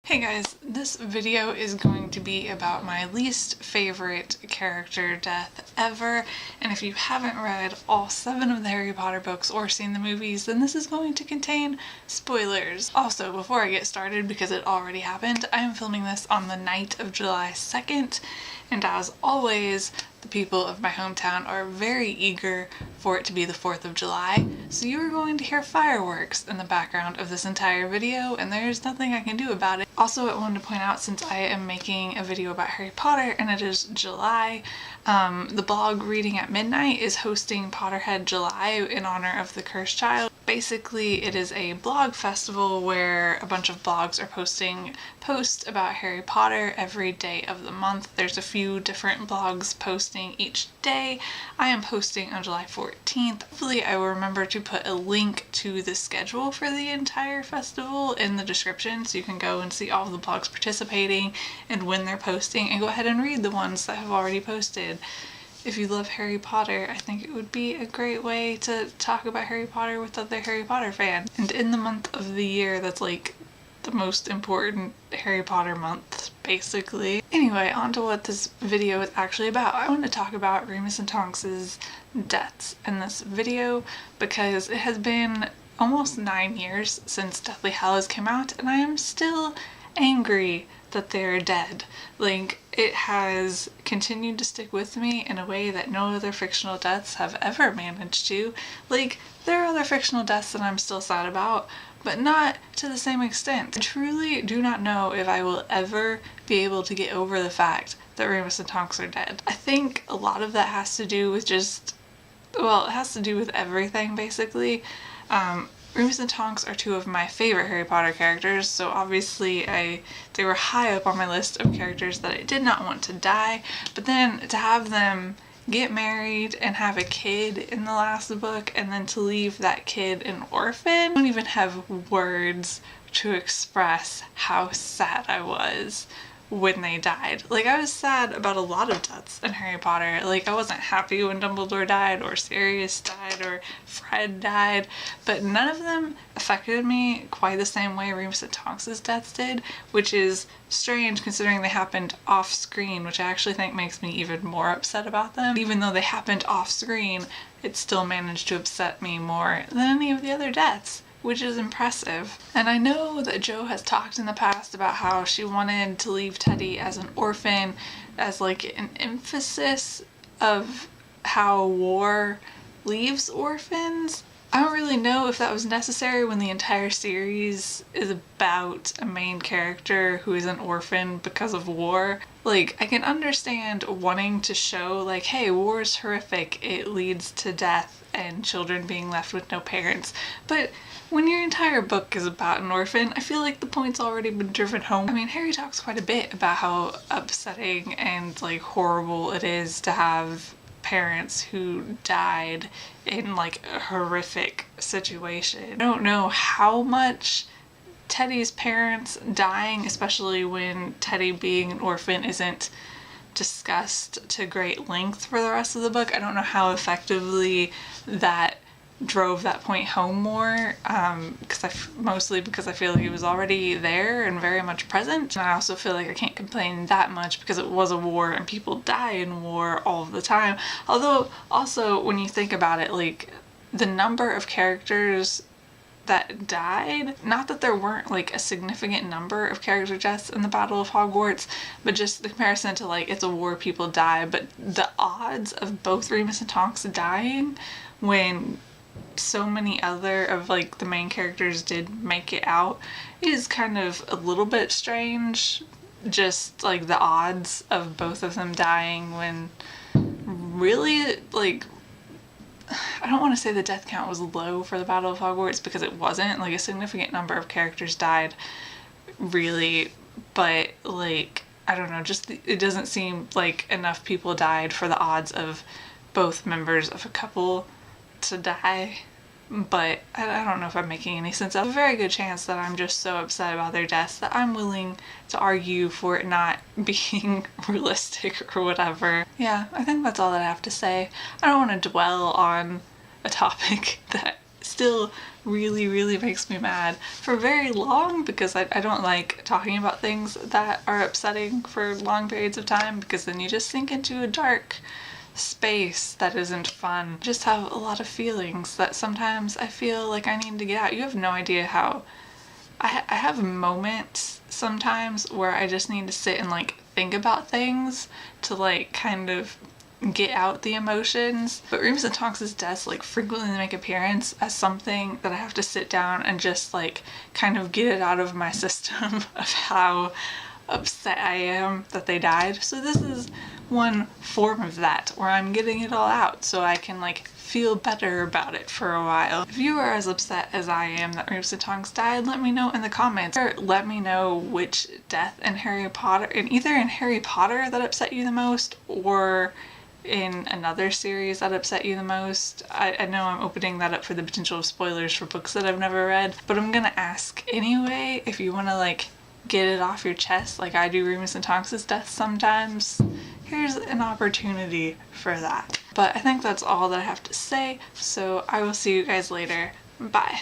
Hey guys, this video is going to be about my least favorite character death ever, and if you haven't read all 7 of the Harry Potter books or seen the movies, then this is going to contain spoilers. Also, before I get started, because it already happened, I am filming this on the night of July 2nd, and as always, the people of my hometown are very eager for it to be the 4th of July, so you are going to hear fireworks in the background of this entire video, and there's nothing I can do about it. Also, I wanted to point out, since I am making a video about Harry Potter and it is July, the blog Reading at Midnight is hosting Potterhead July in honor of the Cursed Child. Basically, it is a blog festival where a bunch of blogs are posting posts about Harry Potter every day of the month. There's a few different blogs posting each day. I am posting on July 14th. Hopefully I will remember to put a link to the schedule for the entire festival in the description so you can go and see all of the blogs participating and when they're posting, and go ahead and read the ones that have already posted. If you love Harry Potter, I think it would be a great way to talk about Harry Potter with other Harry Potter fans. And in the month of the year that's like the most important Harry Potter month, basically. Anyway, on to what this video is actually about. I want to talk about Remus and Tonks's deaths in this video because it has been almost 9 years since Deathly Hallows came out, and I am still angry that they're dead. Like, it has continued to stick with me in a way that no other fictional deaths have ever managed to. Like, there are other fictional deaths that I'm still sad about, but not to the same extent. I truly do not know if I will ever be able to get over the fact that Remus and Tonks are dead. I think a lot of that has to do with just, well, it has to do with everything, basically. Remus and Tonks are 2 of my favorite Harry Potter characters, so obviously they were high up on my list of characters that I did not want to die, but then to have them get married and have a kid in the last book, and then to leave that kid an orphan, I don't even have words to express how sad I was when they died. Like, I was sad about a lot of deaths in Harry Potter. Like, I wasn't happy when Dumbledore died, or Sirius died, or Fred died, but none of them affected me quite the same way Remus and Tonks' deaths did, which is strange considering they happened off screen, which I actually think makes me even more upset about them. Even though they happened off screen, it still managed to upset me more than any of the other deaths, which is impressive. And I know that Jo has talked in the past about how she wanted to leave Teddy as an orphan, as like an emphasis of how war leaves orphans. I don't really know if that was necessary when the entire series is about a main character who is an orphan because of war. Like, I can understand wanting to show, like, hey, war is horrific, it leads to death and children being left with no parents, but when your entire book is about an orphan, I feel like the point's already been driven home. I mean, Harry talks quite a bit about how upsetting and, like, horrible it is to have parents who died in, like, a horrific situation. I don't know how much Teddy's parents dying, especially when Teddy being an orphan isn't discussed to great length for the rest of the book. I don't know how effectively that drove that point home more, mostly because I feel like he was already there and very much present, and I also feel like I can't complain that much because it was a war and people die in war all the time. Although, also, when you think about it, like, the number of characters that died, not that there weren't, like, a significant number of character deaths in the Battle of Hogwarts, but just the comparison to, like, it's a war, people die, but the odds of both Remus and Tonks dying when so many other of, like, the main characters did make it out is kind of a little bit strange. Just, like, the odds of both of them dying when really, like, I don't want to say the death count was low for the Battle of Hogwarts because it wasn't. Like, a significant number of characters died, really, but, like, I don't know, just it doesn't seem like enough people died for the odds of both members of a couple to die. But I don't know if I'm making any sense. I have a very good chance that I'm just so upset about their deaths that I'm willing to argue for it not being realistic or whatever. Yeah, I think that's all that I have to say. I don't want to dwell on a topic that still really, really makes me mad for very long, because I don't like talking about things that are upsetting for long periods of time, because then you just sink into a dark space that isn't fun. I just have a lot of feelings that sometimes I feel like I need to get out. You have no idea how I have moments sometimes where I just need to sit and like think about things to like kind of get out the emotions. But Remus and Tonks' deaths like frequently make appearance as something that I have to sit down and just like kind of get it out of my system of how upset I am that they died. So this is one form of that, where I'm getting it all out so I can like feel better about it for a while. If you are as upset as I am that Remus and Tonks died, let me know in the comments, or let me know which death in Harry Potter, either in Harry Potter that upset you the most, or in another series that upset you the most. I know I'm opening that up for the potential of spoilers for books that I've never read, but I'm gonna ask anyway. If you want to like get it off your chest like I do Remus and Tonks' death sometimes, here's an opportunity for that. But I think that's all that I have to say, so I will see you guys later. Bye.